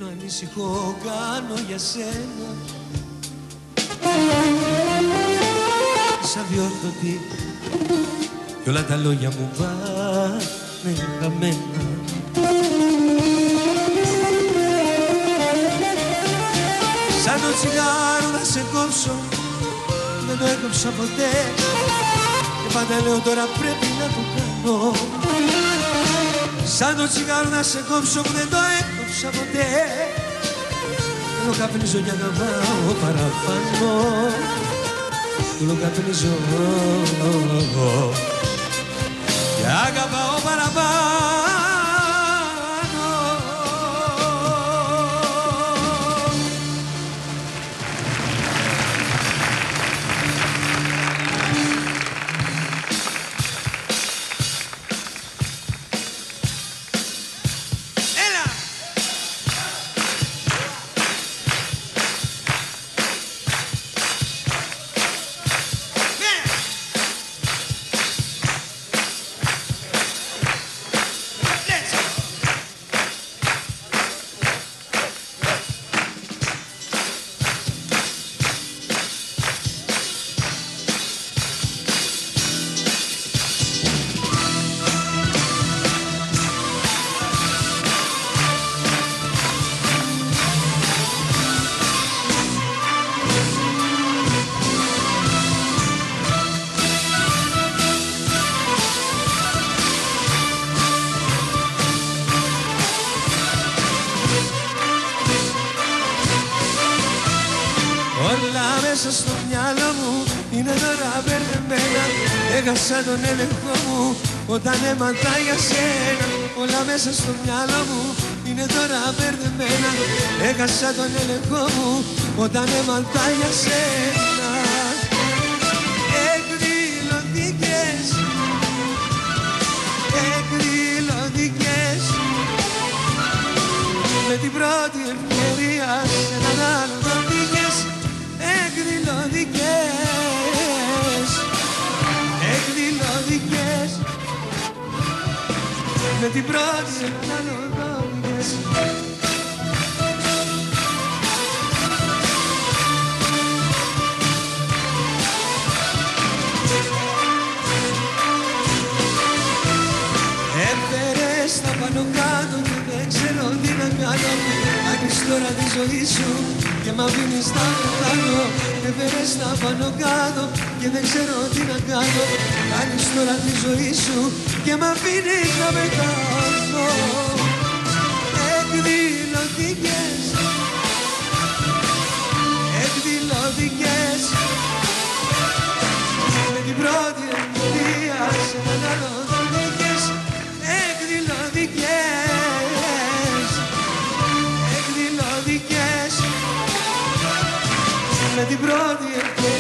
ύπνο ανησυχώ κάνω για σένα. Είσαι αδιόρθωτη κι όλα τα λόγια μου πάνε χαμένα. Σαν το τσιγάρο να σε κόψω, δεν το έκοψα ποτέ και πάντα λέω τώρα πρέπει να το κάνω. Σαν το τσιγάρο να σε κόψω που δεν το έκοψα ποτέ, θέλω καπνίζω κι αγαπάω παραπάνω. Θέλω καπνίζω κι αγαπάω παραπάνω. Μέσα στο μυαλό μου είναι τώρα μπερδεμένα. Έχασα τον έλεγχο μου όταν έμαθα για σένα. Όλα μέσα στο μυαλό μου είναι τώρα μπερδεμένα. Έχασα τον έλεγχο μου όταν έμαθα για σένα. Εκδηλωτικές, εκδηλωτικές, με την πρώτη ευκαιρία σε έναν άλλο δοντικές. Εκδηλωτικές, εκδηλωτικές, με την πρώτη σε έναν άλλο δοντικές. Έφερες τα πάνω κάτω και δεν ξέρω τι να κάνω. Κάνεις τώρα τη ζωή σου και μ' αφήνεις να πεθάνω. Έφερες τα πάνω κάτω και δεν ξέρω τι να κάνω. Κάνεις τώρα τη ζωή σου και μ' αφήνεις να πεθάνω. Εκδηλωτικές, εκδηλωτικές, με την πρώτη ευκαιρία σε έναν άλλο δοντικές. Εκδηλωτικές, εκδηλωτικές, με την πρώτη ευκαιρία.